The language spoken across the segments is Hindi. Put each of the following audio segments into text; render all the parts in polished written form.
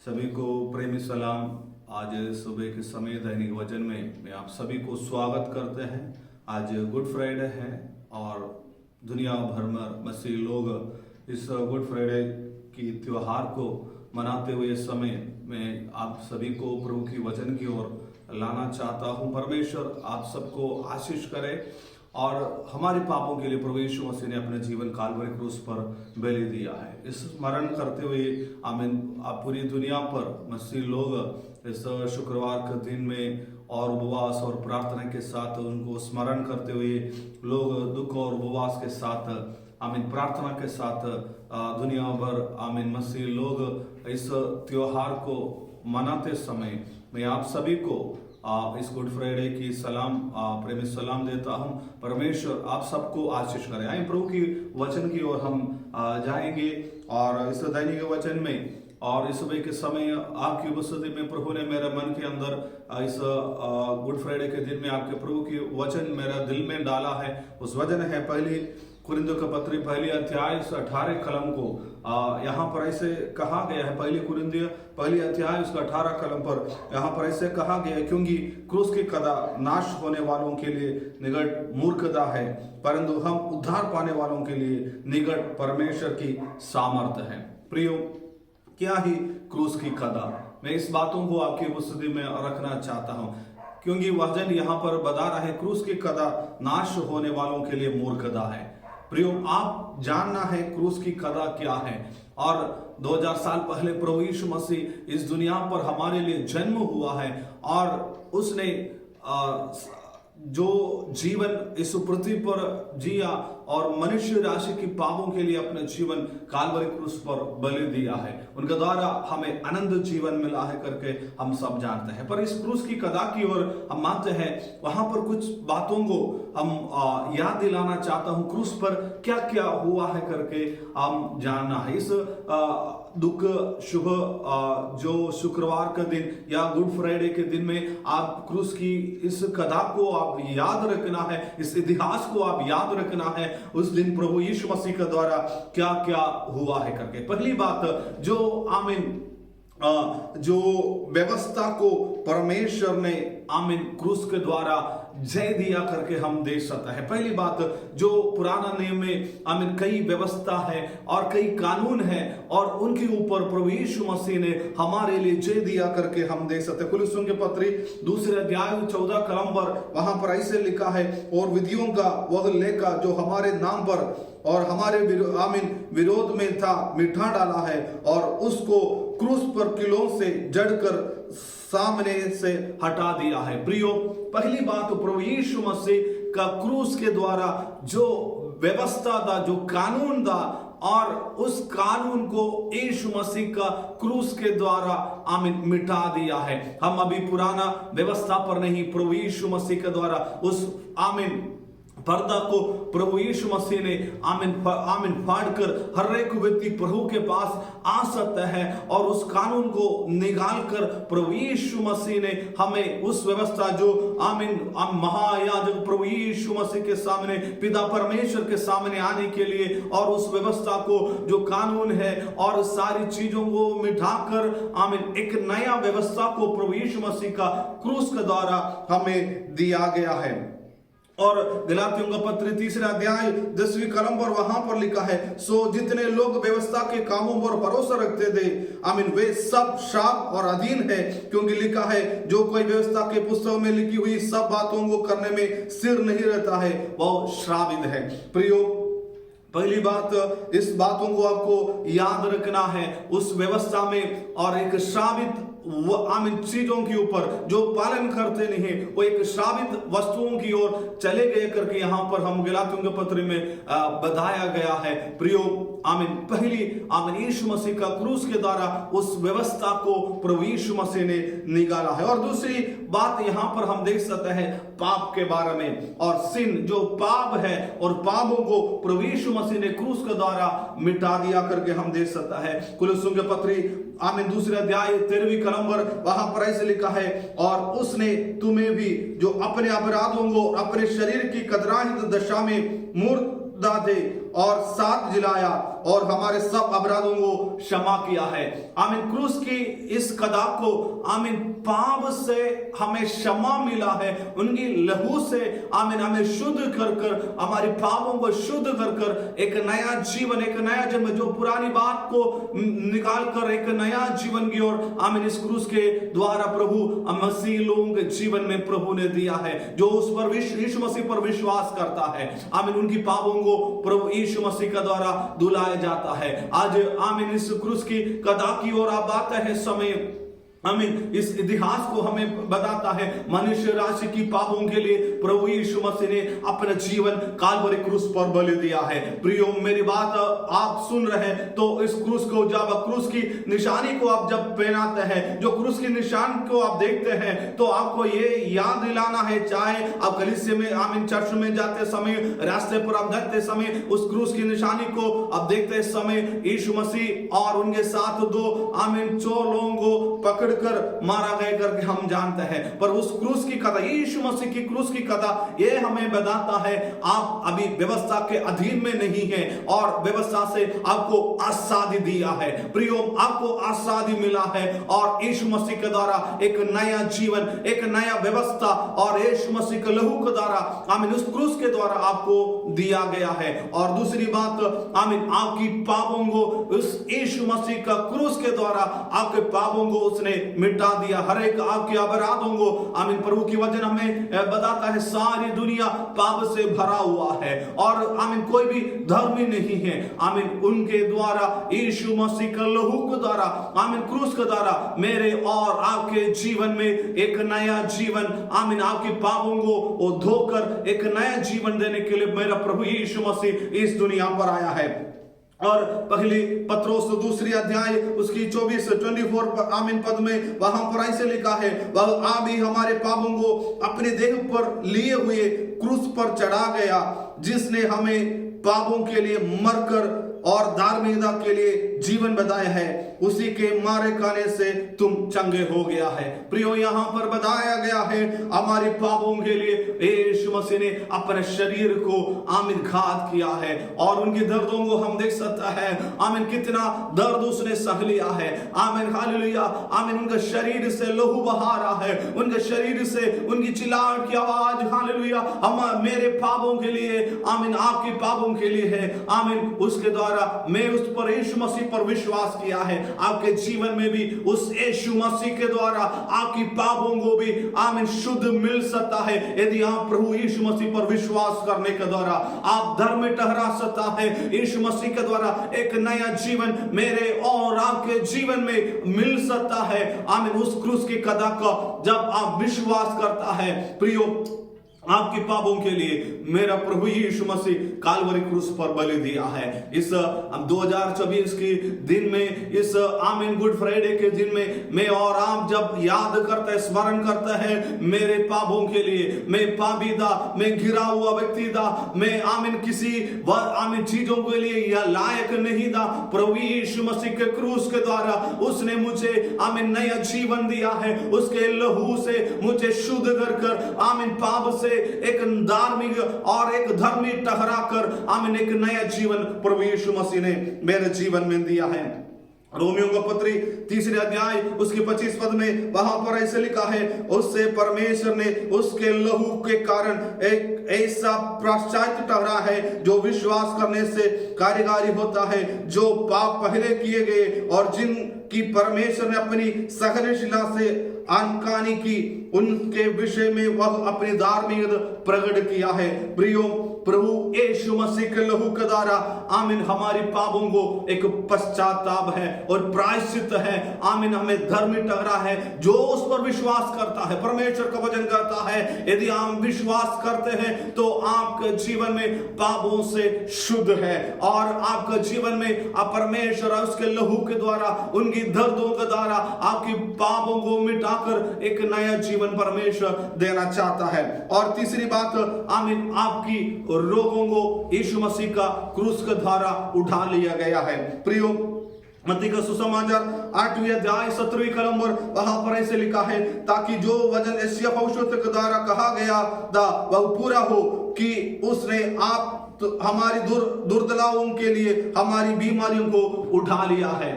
सभी को प्रेमी सलाम। आज सुबह के समय दैनिक वचन में मैं आप सभी को स्वागत करते हैं। आज गुड फ्राइडे है और दुनिया भर में मसीह लोग इस गुड फ्राइडे की त्योहार को मनाते हुए समय मैं आप सभी को प्रभु की वचन की ओर लाना चाहता हूं। परमेश्वर आप सबको आशीष करे और हमारे पापों के लिए प्रभु यीशु मसीह ने अपने जीवन कालवरी क्रूस पर बलि दिया है। इस स्मरण करते हुए आमीन आप पूरी दुनिया पर मसीह लोग इस शुक्रवार के दिन में और उपवास और प्रार्थना के साथ उनको स्मरण करते हुए लोग दुख और उपवास के साथ आमीन प्रार्थना के साथ दुनिया भर आमीन मसीह लोग इस त्योहार को मनाते समय मैं आप सभी को इस गुड फ्राइडे की सलाम प्रेमी सलाम देता हूं। परमेश्वर आप सबको आशीष करे। आए प्रभु की वचन की ओर हम जाएंगे और इस दैनिक वचन में और इस सुबह के समय आपकी उपस्थिति में प्रभु ने मेरे मन के अंदर इस गुड फ्राइडे के दिन में आपके प्रभु की वचन मेरा दिल में डाला है। उस वचन है पहली कुरिन्थियों का पत्री पहली अध्याय 18 कलम को यहाँ पर ऐसे कहा गया है। पहली कुरिन्थियों पहली अध्याय उसका 18 कलम पर यहाँ पर ऐसे कहा गया है, क्योंकि क्रूस की कदा नाश होने वालों के लिए निकट मूर्खता है, परंतु हम उद्धार पाने वालों के लिए निकट परमेश्वर की सामर्थ्य है। प्रियो, क्या ही क्रूस की कदा, मैं इस बातों को आपकी उपस्थिति में रखना चाहता हूँ क्योंकि वचन यहाँ पर बता रहा है क्रूस की कदा नाश होने वालों के लिए मूर्खता है। प्रियो, आप जानना है क्रूस की कदा क्या है। और 2000 साल पहले प्रभु यीशु मसीह इस दुनिया पर हमारे लिए जन्म हुआ है और उसने जो जीवन इस पृथ्वी पर जिया और मनुष्य राशि की पापों के लिए अपने जीवन कालवरी क्रूस पर बलि दिया है। उनके द्वारा हमें अनंत जीवन मिला है करके हम सब जानते हैं। पर इस क्रूस की कदा की ओर हम मानते हैं, वहां पर कुछ बातों को हम याद दिलाना चाहता हूं। क्रूस पर क्या क्या हुआ है करके हम जानना है। इस दुख शुभ जो शुक्रवार का दिन या गुड फ्राइडे के दिन में आप क्रूस की इस कथा को आप याद रखना है, इस इतिहास को आप याद रखना है। उस दिन प्रभु यीशु मसीह के द्वारा क्या क्या हुआ है करके। पहली बात जो आमीन जो व्यवस्था को परमेश्वर ने आमीन क्रूस के द्वारा जय दिया करके हम देख सकते हैं। पहली बात, जो पुराना नियम में आमीन कई व्यवस्था है और कई कानून है और उनके ऊपर प्रभु यीशु मसीह ने हमारे लिए जय दिया करके हम देख सकते हैं। कुलुस्सियों के पत्री दूसरे अध्याय 14 कलम पर वहां पर ऐसे लिखा है, और विधियों का वह लेखा जो हमारे नाम पर और हमारे आमीन विरोध में था मिटा डाला है और उसको क्रूस पर किलों से जड़कर सामने से हटा दिया है। प्रियो, पहली बात तो प्रभु यीशु मसीह का क्रूस के द्वारा जो व्यवस्था था, जो कानून था, और उस कानून को यीशु मसीह का क्रूस के द्वारा आमीन मिटा दिया है। हम अभी पुराना व्यवस्था पर नहीं, प्रभु यीशु मसीह के द्वारा उस आमीन पर्दा को प्रभु यीशु मसीह ने आमीन फाड़कर हर एक व्यक्ति प्रभु के पास आ सकता है और उस कानून को निकाल कर प्रभु यीशु मसीह ने हमें उस व्यवस्था जो आमीन महायाजक प्रभु यीशु मसीह के सामने पिता परमेश्वर के सामने आने के लिए और उस व्यवस्था को जो कानून है और सारी चीजों को मिटाकर आमीन एक नया व्यवस्था को प्रभु यीशु मसीह का क्रूस के द्वारा हमें दिया गया है। और गलातियों का पत्र 3 अध्याय 10वीं कलम पर वहां पर लिखा है, सो जितने लोग व्यवस्था के कामों पर भरोसा रखते थे आमीन वे सब शाप और अधीन है, क्योंकि लिखा है जो कोई व्यवस्था के पुस्तक में लिखी हुई सब बातों को करने में स्थिर नहीं रहता है वह श्रापित है। प्रियो, पहली बात इस बातों को आपको याद रखना है, उस व्यवस्था में और एक श्रापित वो आमीन चीजों के ऊपर जो पालन करते नहीं वो एक श्रापित वस्तुओं की ओर चले गए करके यहाँ पर हम गलातियों के पत्र में बताया गया है। प्रियो, आमीन पहली आमीन यीशु मसीह का क्रूस के द्वारा उस व्यवस्था को प्रभु यीशु मसीह ने निकाला है। और दूसरी बात यहाँ पर हम देख सकते हैं पाप के बारे में, और सिन जो पाप है और पापों को प्रभु यीशु मसीह ने क्रूस के द्वारा मिटा दिया करके हम देख सकते हैं। कुलुस्सियों के पत्री आमीन दूसरे अध्याय 13वीं कलम पर वहां पर ऐसे लिखा है, और उसने तुम्हें भी जो अपने अपराधों को अपने शरीर की कतराहित दशा में मूर्त थे और साथ जिलाया और हमारे सब अपराधों को क्षमा किया है। आमीन। क्रूस की इस कदा को आमीन पाप से हमें क्षमा मिला है, उनकी लहू से आमीन हमें शुद्ध कर कर, हमारे पापों को शुद्ध कर कर एक नया जीवन, एक नया जन्म, जो पुरानी बात को निकाल कर एक नया जीवन की ओर आमीन इस क्रूस के द्वारा प्रभु मसीह लोगों के जीवन में प्रभु ने दिया है। जो उस पर यीशु मसीह पर विश्वास करता है आमीन उनकी पापों को प्रभु यीशु मसीह के द्वारा धुलाया जाता है। आज आमीन इस क्रूस की कदा की ओर आप आते हैं समय आमीन इस इतिहास को हमें बताता है। मनुष्य राशि की पापों के लिए प्रभु यीशु मसीह ने अपना जीवन काल्वरी क्रूस पर बलि दिया है। प्रियो मेरी बात आप सुन रहे हैं तो इस क्रूस को, जब क्रूस की निशानी को आप जब पहनाते हैं, जो क्रूस की निशान को आप देखते हैं, तो आपको ये याद दिलाना है, चाहे आप कलीसिया में आमीन चर्च में जाते समय, रास्ते पर आप जाते समय उस क्रूस की निशानी को आप देखते समय यीशु मसीह और उनके साथ दो आमीन चोर लोगों को पकड़ कर मारा गया करके हम जानते हैं। पर उस क्रूस की कथा, यीशु मसीह की क्रूस की कथा, ये हमें बताता है आप अभी व्यवस्था के अधीन में नहीं है और व्यवस्था से आपको आजादी दिया है। प्रियो आपको आजादी मिला है और यीशु मसीह के द्वारा एक नया जीवन, एक नया व्यवस्था और यीशु मसीह के लहू के द्वारा आमीन उस क्रूस के द्वारा आपको दिया गया है। और दूसरी बात आमीन आपकी पापों को उस यीशु मसीह का क्रूस के द्वारा आपके पापों को उसने मिटा दिया, हर एक आपके अपराधों को आमीन। प्रभु की वचन हमें बताता है सारी दुनिया पाप से भरा हुआ है और आमीन कोई भी धर्मी नहीं है। आमीन उनके द्वारा यीशु मसीह के लहू के द्वारा आमीन क्रूस के द्वारा मेरे और आपके जीवन में एक नया जीवन, आमीन आपके पापों को धोकर एक नया जीवन देने के लिए मेरा प्रभु यीशु मसीह इस दुनिया पर आया है। और पहली पत्रोस दूसरी अध्याय उसकी 24 आमीन पद में वहां पर ऐसे लिखा है, वह आप ही हमारे पापों को अपने देह पर लिए हुए क्रूस पर चढ़ा गया, जिसने हमें पापों के लिए मरकर और धार्मिकता के लिए जीवन बताया है, उसी के मारे खाने से तुम चंगे हो गया है। प्रियो यहाँ पर बताया गया है हमारे पापों के लिए यीशु मसीह ने अपने शरीर को आमीन घात किया है और उनके दर्दों को हम देख सकता है आमीन कितना दर्द उसने सह लिया है। आमीन हालेलुया। आमीन उनके शरीर से लहू बहा रहा है, उनके शरीर से उनकी चिल्लाहट की आवाज हालेलुया हम मेरे पापों के लिए आमीन आपके पापों के लिए है। आमीन उसके द्वारा मैं उस पर यीशु मसीह पर विश्वास किया है। आपके जीवन में भी उस यीशु मसीह के द्वारा आपकी पापों को भी आमीन शुद्ध मिल सकता है। यदि आप प्रभु यीशु मसीह पर विश्वास करने के द्वारा आप धर्म में ठहरा सकता है। यीशु मसीह के द्वारा एक नया जीवन मेरे और आपके जीवन में मिल सकता है। आमीन उस क्रूस की कथा का जब आप विश्वास करता है प्रियो, आपके पापों के लिए मेरा प्रभु यीशु मसीह काल्वरी क्रूस पर बलि दिया है। इस 2024 के दिन में, इस आमीन गुड फ्राइडे के दिन में मैं और आप जब याद करते हैं, स्मरण करते हैं मेरे पापों के लिए, मैं पापी था, मैं गिरा हुआ व्यक्ति था, मैं आमीन किसी आमीन चीजों के लिए या लायक नहीं था। प्रभु यीशु मसीह के क्रूस के द्वारा उसने मुझे आमीन नया जीवन दिया है, उसके लहू से मुझे शुद्ध कर आमीन पाप से एक धार्मिक और एक धर्मी ठहरा कर आमीन एक नया जीवन प्रभु यीशु मसीह ने मेरे जीवन में दिया है। रोमियो का पत्री 3 अध्याय उसके 25 पद में वहां पर ऐसे लिखा है, उससे परमेश्वर ने उसके लहू के कारण एक ऐसा प्रायश्चित ठहरा है जो विश्वास करने से कार्यकारी होता है, जो पाप पहले किए गए और जिन की परमेश्वर ने अपनी सहनशीलता से आनकानी की, उनके विषय में वह अपनी धार्मिकता प्रकट किया है। प्रियो प्रभु यीशु मसीह के लहू के द्वारा आमीन हमारी पापों को एक पश्चाताप है और प्रायश्चित है। आमीन हमें धर्मी ठहरा है जो उस पर विश्वास करता है। परमेश्वर का वचन करता है यदि आप विश्वास करते हैं तो आपके जीवन में पापों से शुद्ध है और आपके जीवन में परमेश्वर उसके लहू के द्वारा, उनकी दर्दों के द्वारा आपकी पापों को मिटाकर एक नया जीवन परमेश्वर देना चाहता है। और तीसरी बात आमीन आपकी रोगों को यीशु मसीह का क्रूस के द्वारा उठा लिया गया है। प्रियो मत्ती का सुसमाचार 8वें अध्याय 17वीं कलम पर वहां पर ऐसे लिखा है, ताकि जो वचन यशायाह भविष्यवक्ता के द्वारा कहा गया था वह पूरा हो कि उसने आप हमारी दुर्दलाओं के लिए हमारी बीमारियों को उठा लिया है।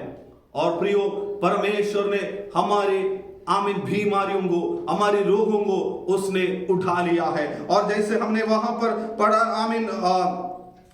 और प्रियो, परमेश्वर ने हमारे आमीन बीमारियों को, हमारी रोगों को उसने उठा लिया है। और जैसे हमने वहां पर पढ़ा, आमीन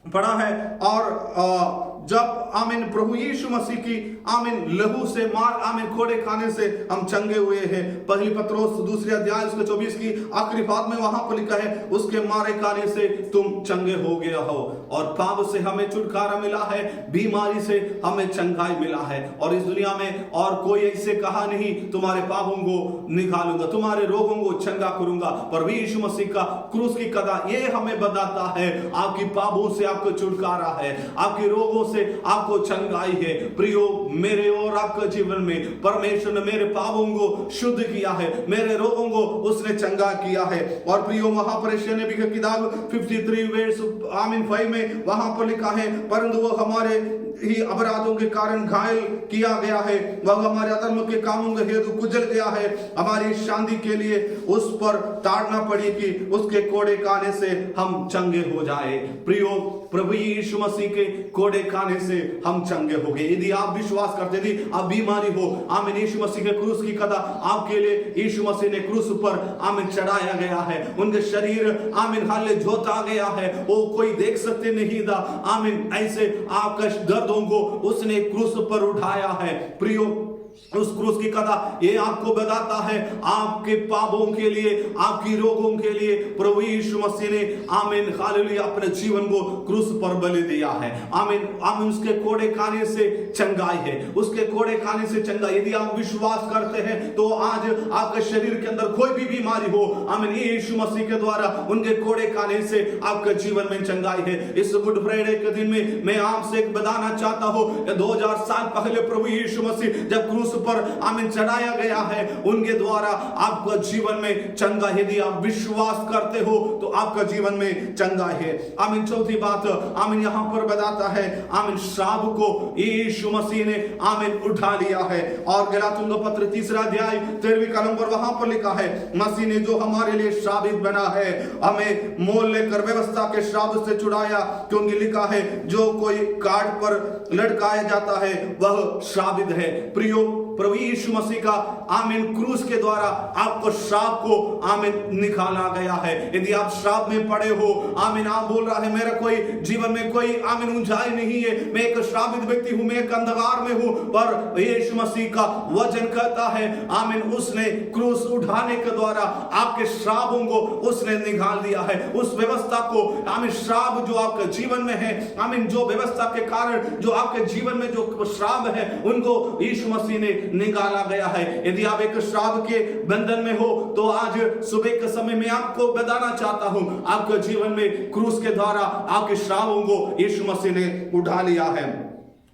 पढ़ा है, और जब आमीन प्रभु यीशु मसीह की आमीन लहू से मार आमीन कोड़े खाने से हम चंगे हुए हैं। पहली पत्रोस 2 अध्याय उसके 24 की आखिरी बात में वहां पर लिखा है, उसके मारे खाने से तुम चंगे हो गया हो। और पाप से हमें छुटकारा मिला है, बीमारी से हमें चंगाई मिला है। और इस दुनिया में और कोई ऐसे कहा नहीं, तुम्हारे पापों को निकालूंगा, तुम्हारे रोगों को चंगा करूंगा। पर यीशु मसीह का क्रूस की कथा ये हमें बताता है, आपकी पापों से आपको छुटकारा है, आपके रोगों से आपको चंगाई है। प्रियो, मेरे और आपके जीवन में परमेश्वर ने मेरे पापों को शुद्ध किया है, मेरे रोगों को उसने चंगा किया है। और प्रियो, वहां पर यशायाह की किताब 53 वर्स 5 में वहां पर लिखा है, परंतु वो हमारे ही अपराधों के कारण घायल किया गया है, वह हमारे अधर्म के कामों के हेतु कुचल गया है, हमारी शांति के लिए उस पर ताड़ना पड़ी कि उसके कोड़े खाने से हम चंगे हो जाए। प्रियो, प्रभु यीशु मसीह के कोड़े खाने से हम चंगे हो गए। यदि आप विश्वास करते, यदि आप बीमारी हो, आमीन, यीशु मसीह के क्रूस की कथा आपके लिए यीशु मसीह ने क्रूस पर आमीन चढ़ाया गया है, उनके शरीर आमीन हाले जोता गया है, वो कोई देख सकते नहीं था। आमीन, ऐसे आपका दर्दों को उसने क्रूस पर उठाया है। प्रियो, उस क्रूस की कथा ये आपको बताता है, आपके पापों के लिए, आपकी रोगों के लिए प्रभु यीशु मसीह ने आमीन हालेलुया अपने जीवन को क्रूस पर बलि दिया है। आमीन, आमीन, उसके कोड़े खाने से चंगाई है, उसके कोड़े खाने से चंगाई। यदि आप विश्वास करते हैं तो आज आपके शरीर के अंदर कोई भी बीमारी हो, आमीन, यीशु मसीह के द्वारा उनके कोड़े खाने से आपके जीवन में चंगाई है। इस गुड फ्राइडे के दिन में मैं आपसे एक बताना चाहता हूं, 2000 साल पहले प्रभु यीशु मसीह जब क्रूस पर आमीन चढ़ाया गया है, उनके द्वारा आपका जीवन में चंगा। यदि आप विश्वास करते हो तो आपका जीवन में चंगा है। आमीन, चौथी बात आमीन यहां पर बताता है, आमीन, श्राप को यीशु मसीह ने आमीन उठा लिया है। और गलातियों का पत्र 3 अध्याय 13वीं कलम पर वहां पर लिखा है, मसीह ने जो हमारे लिए श्रापित बना है, हमें मोल लेकर व्यवस्था के श्राप से छुड़ाया, क्योंकि लिखा है, जो कोई काट पर लटकाया जाता है वह श्रापित है। प्रियो, प्रभु यीशु मसीह का आमीन क्रूस के द्वारा आपको श्राप को आमीन निकाला गया है। यदि आप श्राप में पड़े हो, आमीन, आप बोल रहा है मेरा कोई जीवन में कोई आमीन ऊंचाई नहीं है, मैं एक श्रापित व्यक्ति हूं, मैं एक अंधकार में हूं, पर यीशु मसीह का वचन कहता है, आमीन, उसने क्रूस उठाने के द्वारा आपके श्रापों को उसने निकाल दिया है। उस व्यवस्था को, आमीन, श्राप जो आपके जीवन में है, आमीन, जो व्यवस्था के कारण जो आपके जीवन में जो श्राप है, उनको यीशु मसीह ने निकाला गया है। यदि आप एक श्राप के बंधन में हो तो आज सुबह के समय में आपको बताना चाहता हूं, आपके जीवन में क्रूस के द्वारा आपके श्रापों को यीशु मसीह ने उठा लिया है।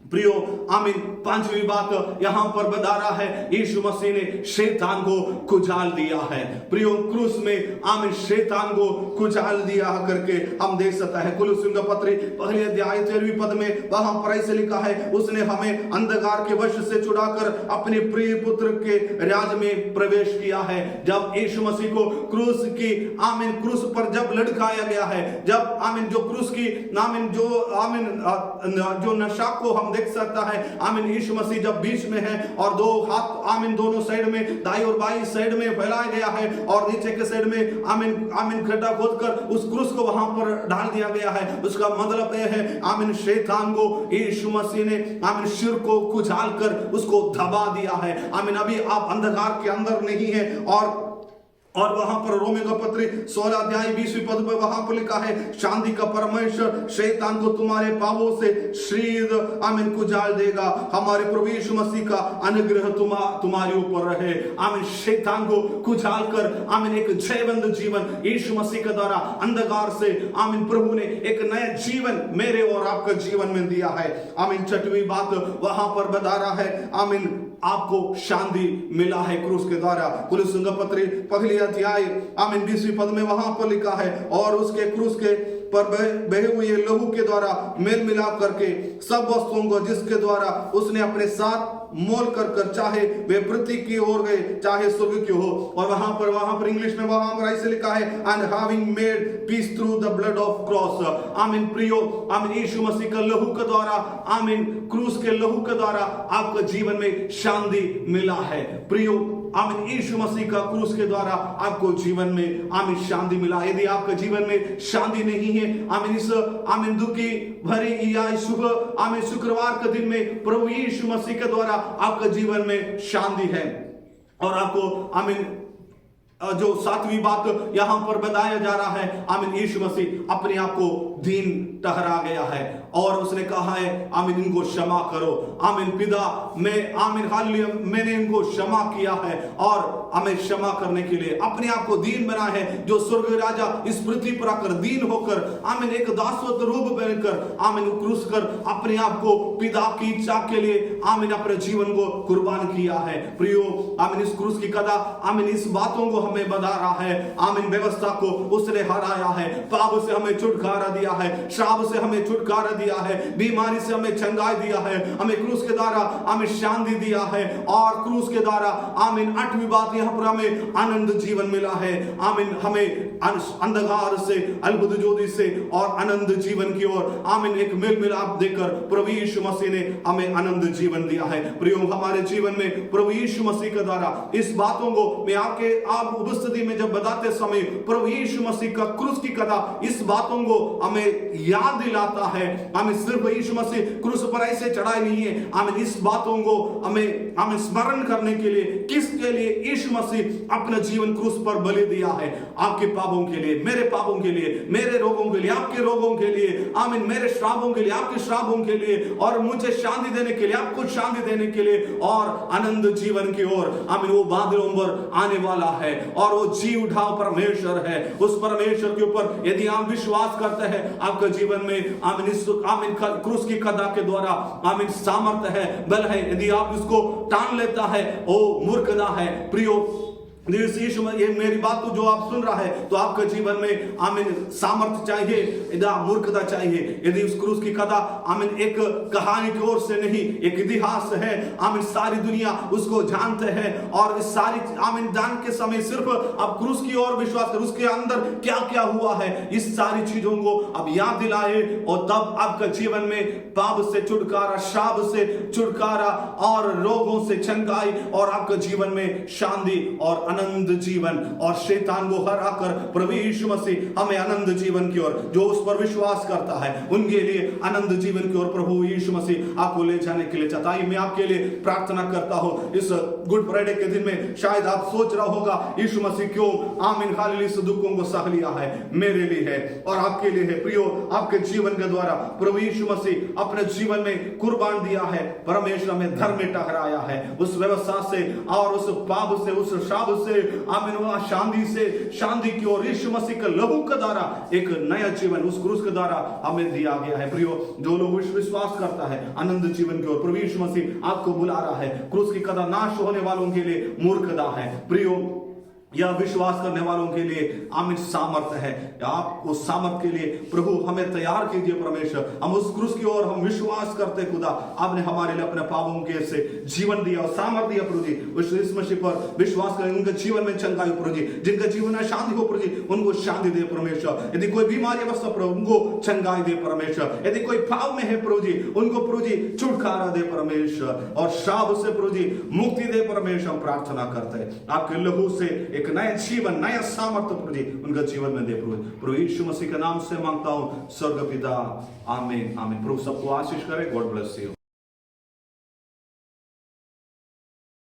प्रियो, आमीन, 5वीं बात यहां पर बता रहा है, यीशु मसीह ने शैतान को कुचल दिया है। प्रियो, क्रूस में आमीन शैतान को कुचल दिया करके हम देख सकता है। कुलुस्सियों का पत्र 1 अध्याय 13वीं पद में वहां पर ऐसे लिखा है, उसने हमें अंधकार के वश से छुड़ाकर अपने प्रिय पुत्र के राज में प्रवेश किया है। जब यीशु मसीह को क्रूस की आमीन क्रूस पर जब लटकाया गया है, जब आमीन जो क्रूस की आमीन जो नशा को हम देख सकता है, आमीन, यीशु मसीह जब बीच में है और दो हाथ आमीन दोनों साइड में, दाई और बाई साइड में फैलाया गया है, और नीचे के साइड में आमीन आमीन गड्ढा खोदकर उस क्रूस को वहां पर डाल दिया गया है। उसका मतलब यह है, आमीन, शैतान को यीशु मसीह ने आमीन सिर को कुचल कर उसको दबा दिया है। आमीन, अभी आप अंधकार के अंदर नहीं है। और वहां पर रोमियो का पत्र 16 अध्याय 20वीं पद पर वहां पर लिखा है, शांति का परमेश्वर शैतान को तुम्हारे पापों से शीघ्र आमीन कुचल देगा। हमारे प्रभु यीशु मसीह का अनुग्रह तुम्हारे ऊपर रहे। आमीन, शैतान को कुचल कर आमीन एक जयवंत जीवन यीशु मसीह के द्वारा अंधकार से आमीन प्रभु ने एक नया जीवन मेरे और आपके जीवन में दिया है। आमीन, 6वीं बात वहां पर बता रहा है, आमीन, आपको शांति मिला है क्रूस के द्वारा। कुलुस्सियों का पत्र 1 अध्याय आमीन 20वीं पद में वहां पर लिखा है, और उसके क्रूस के पर बहे हुए लहू के द्वारा मेल मिलाप करके सब वस्तुओं को जिसके द्वारा उसने अपने साथ मोल कर चाहे वे पृथ्वी की ओर गए चाहे स्वर्ग की हो। और वहां पर इंग्लिश में वहां पर ऐसे लिखा है, and having made peace through the blood of cross. आमीन प्रियो, आमीन यीशु मसीह का लहू के द्वारा, आमीन क्रूस के लहू के द्वारा आपके जीवन में शांति मिला है। प्रियो, आमीन यीशु मसीह का क्रूस के द्वारा आपको जीवन में आमीन शांति मिला। यदि आपके जीवन में शांति नहीं है, आमीन इस आमीन दुखी भरी या सुबह आमीन शुक्रवार के दिन में प्रभु यीशु मसीह के द्वारा आपके जीवन में शांति है। और आपको आमीन जो 7वीं बात यहां पर बताया जा रहा है, आमीन यीशु मसीह अपने आप को दीन ठहरा गया है और उसने कहा है, आमीन इनको क्षमा करो। आमीन पिता, मैं आमीन हालेलुया मैंने इनको क्षमा किया है और हमें क्षमा करने के लिए अपने आप को दीन बना है। जो स्वर्ग राजा इस पृथ्वी पर आकर दीन होकर आमीन एक दासत्व रूप बनकर आमीन क्रूस कर अपने आप को पिता की इच्छा के लिए आमीन अपने जीवन को कुर्बान किया है। प्रियो, आमीन इस क्रूस की कथा आमीन इस बातों को हमें बता रहा है। आमीन व्यवस्था को उसने हराया है, पाप से हमें छुटकारा दिया है, श्राप से हमें छुटकारा दिया है, बीमारी से हमें चंगाई दिया है, हमें क्रूस के द्वारा हमें शांति दिया है और क्रूस के द्वारा आमीन 8वीं बात यहां पर हमें आनंद जीवन मिला है। आमीन हमें अंधकार से अद्भुत ज्योति से और आनंद जीवन की ओर आमीन एक मेल मिलाप देकर प्रभु यीशु मसीह ने हमें आनंद जीवन दिया है। प्रियो, हमारे जीवन में प्रभु यीशु मसीह के द्वारा इस बातों को मैं आप उपस्थिति में जब बताते समय प्रभु यीशु मसीह का क्रूस की कथा इस बातों को हमें याद दिलाता है। हमें सिर्फ यीशु मसीह क्रूस पर ऐसे चढ़ाई नहीं है, हमें इस बातों को हमें स्मरण करने के लिए, किसके लिए यीशु मसीह अपना जीवन क्रूस पर बलि दिया है। आपके पापों के लिए, मेरे पापों के लिए, मेरे रोगों के लिए, आपके रोगों के लिए, आमीन मेरे श्रापों के लिए, आपके श्रापों के लिए, और मुझे शांति देने के लिए, आपको शांति देने के लिए और आनंद जीवन की ओर आमीन वो बादलों पर आने वाला है और वो जी उठा परमेश्वर है। उस परमेश्वर के ऊपर यदि आप विश्वास करते हैं, आपके जीवन में आमीन क्रूस की कथा के द्वारा आमीन सामर्थ्य है, बल है। यदि आप इसको टान लेता है, वो मूर्खता है। प्रियो, यीशु ये मेरी बात को जो आप सुन रहा है, तो आपके जीवन में आमीन सामर्थ्य चाहिए, यदि मूर्खता चाहिए। यदि उस क्रूस की कथा आमीन एक कहानी की ओर से नहीं, एक इतिहास है। आमीन सारी दुनिया उसको जानते हैं और इस सारी आमीन जान के समय सिर्फ अब क्रूस की ओर विश्वास कर, उसके अंदर क्या क्या हुआ है, इस सारी चीजों को अब याद दिलाए और तब आपके जीवन में पाप से छुटकारा, शाप से छुटकारा और रोगों से चंगाई और आपके जीवन में शांति और आनंद जीवन और शैतान को हराकर प्रभु यीशु मसीह हमें आनंद जीवन की ओर, जो उस पर विश्वास करता है उनके लिए आनंद जीवन की ओर प्रभु यीशु मसीह आपको ले जाने के लिए चाहता है। मैं आपके लिए प्रार्थना करता हूं इस गुड फ्राइडे के दिन में। शायद आप सोच रहा होगा, यीशु मसीह क्यों आमीन हालेलुया इस दुखों को सह लिया है, मेरे लिए है और आपके लिए है। प्रियो, आपके जीवन के द्वारा प्रभु यीशु मसीह अपने जीवन में कुर्बान दिया है, परमेश्वर में धर्म में ठहराया है, उस व्यवस्था से और उस पाप से, उस शाप से, आमीन शांति से, शांति की ओर यीशु मसीह के लहू के द्वारा एक नया जीवन उस क्रूस के द्वारा हमें दिया गया है। प्रियो, जो लोग विश्वास करता है आनंद जीवन की ओर, प्रभु यीशु मसीह आपको बुला रहा है। क्रूस की कथा नाश होने वालों के लिए मूर्खता है। प्रियो, यह विश्वास करने वालों के लिए आमीन सामर्थ्य है। आप उस सामर्थ्य के लिए प्रभु हमें तैयार कीजिए परमेश्वर। हम उस क्रूस की ओर हम विश्वास करते खुदा, आपने हमारे लिए अपने पापों के से जीवन दिया और सामर्थ्य दिया प्रभु जी। उस यीशु मसीह पर विश्वास करें, उनके जीवन में चंगाई प्रभु जी, जिनके जीवन में शांति हो प्रभु जी, उनको शांति दे परमेश्वर। यदि कोई बीमारी अवस्था प्रभु, उनको चंगाई दे परमेश्वर। यदि कोई पाप में है प्रभु जी, उनको प्रभु जी छुटकारा दे परमेश्वर और शाप से प्रभु जी मुक्ति दे परमेश्वर। प्रार्थना करते हैं आपके लहू से एक नया जीवन, नया सामर्थ्य प्रभु जी उनका जीवन में दे प्रभु यीशु मसीह के नाम से मांगता हूं स्वर्ग पिता, आमीन आमीन। प्रभु सबको आशीष करे। God bless you.